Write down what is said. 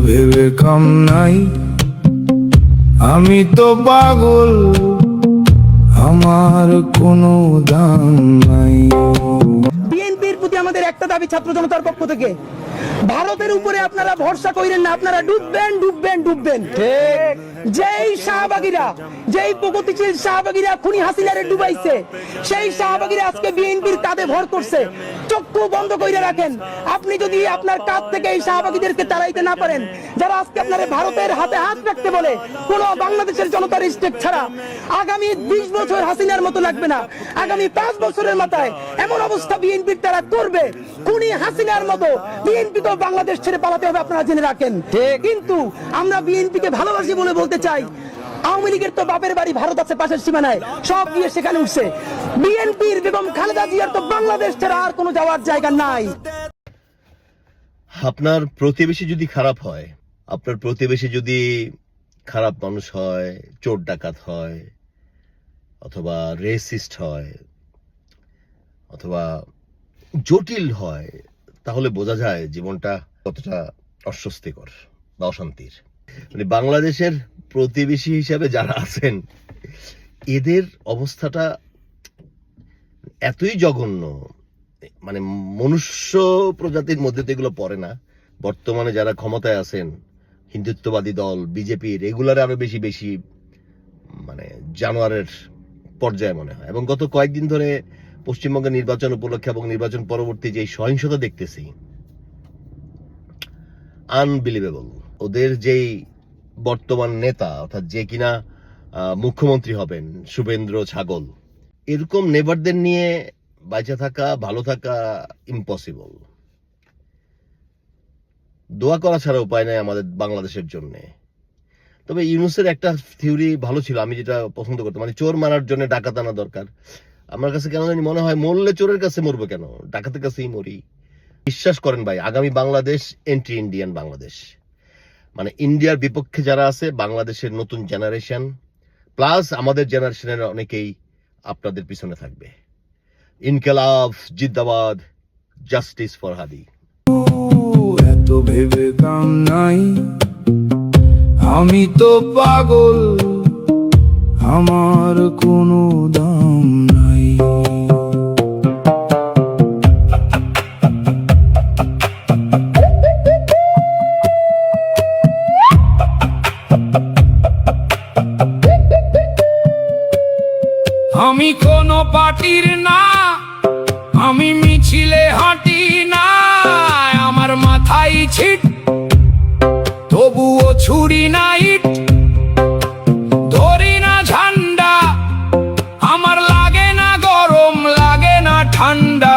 ভেবে কাম নাই, আমি তো পাগল, আমার কোনো দাম নাই। বিএনপির প্রতি আমাদের একটা দাবি ছাত্র জনতার পক্ষ থেকে, ভারতের উপরে আপনারা ভরসা করেন না, আপনারা ডুববেন ডুববেন ডুববেন। যেই শাহবাগীরা, যেই প্রগতিশীল শাহবাগীরা খুনি হাসিনারে ডুবাইছে, সেই শাহবাগীরা আজকে বিএনপির কাঁধে ভর করছে। চক্ষু বন্ধ করে রাখেন। আপনি যদি আপনার কাঁধ থেকে এই শাহবাগীদেরকে তাড়াইতে না পারেন, যারা আজকে আপনার ভারতের হাতে হাত রাখতে বলে, কোন বাংলাদেশের জনতার স্টেপ ছাড়া আগামী 20 বছর হাসিনার মতো লাগবে না। আগামী 5 বছরের মাথায় এমন অবস্থা বিএনপির তারা করবে, খুনি হাসিনার মতো বিএনপি তো বাংলাদেশ ছেড়ে পালাতে হবে, আপনারা জেনে রাখেন। কিন্তু আমরা বিএনপিকে ভালোবাসি বলে বলতে চাই, আওয়ামী লীগের তো বাপের বাড়ি ভারত আছে পাশের সীমানায়, সব গিয়ে সেখানে উঠছে। বিএনপির বেগম খালেদা জিয়ার তো বাংলাদেশ ছাড়া আর কোনো যাওয়ার জায়গা নাই। আপনার প্রতিবেশী যদি খারাপ হয়, আপনার প্রতিবেশী যদি খারাপ মানুষ হয়, চোর ডাকাত হয়, অথবা রেসিস্ট হয়, অথবা জটিল হয়, তাহলে বোঝা যায় জীবনটা কতটা অস্বস্তিকর বা অশান্তির। মানে বাংলাদেশের প্রতিবেশী হিসাবে যারা আছেন, এদের অবস্থাটা এতই জঘন্য, মানে মনুষ্য প্রজাতির মধ্যে তো এগুলো পড়ে না। বর্তমানে যারা ক্ষমতায় আছেন, হিন্দুত্ববাদী দল বিজেপি, রেগুলার আরো বেশি বেশি মানে জানোয়ারের পর্যায়ে মনে হয়। এবং গত কয়েকদিন ধরে পশ্চিমবঙ্গের নির্বাচন উপলক্ষে এবং নির্বাচন পরবর্তী যে সহিংসতা দেখতেছি, আনবিলিভেবল। ওদের যেই বর্তমান নেতা, অর্থাৎ যে কিনা মুখ্যমন্ত্রী হবেন, শুভেন্দ্র ছাগল, এরকম নেবারদের নিয়ে বাইচা থাকা, ভালো থাকা ইম্পসিবল। দোয়া করা ছাড়া উপায় নাই আমাদের বাংলাদেশের জন্য। তবে ইউনূসের একটা থিওরি ভালো ছিল, আমি যেটা পছন্দ করতাম, মানে চোর মারার জন্য ডাকাত আনা দরকার। আমার কাছে কেন জানি মনে হয় মরলে চোরের কাছে মরবো কেন, ডাকাতের কাছেই মরি। বিশ্বাস করেন ভাই, আগামী বাংলাদেশ এন্টি ইন্ডিয়ান বাংলাদেশ। মানে ইন্ডিয়ার বিপক্ষে যারা আছে, বাংলাদেশের নতুন জেনারেশন প্লাস আমাদের জেনারেশনের অনেকেই আপনাদের পিছনে থাকবে। ইনকিলাব জিন্দাবাদ, জাস্টিস ফর হাদি। এত ভেবে কাম নাই, আমি তো পাগল, আমার কোনো দাম নাই। আমি কোনো পার্টির না, আমি মিছিলে হাঁটি না, আমার মাথায় ছিট তবুও ছুরি না ইট, ধরি না ঝান্ডা, আমার লাগে না গরম লাগে না ঠান্ডা।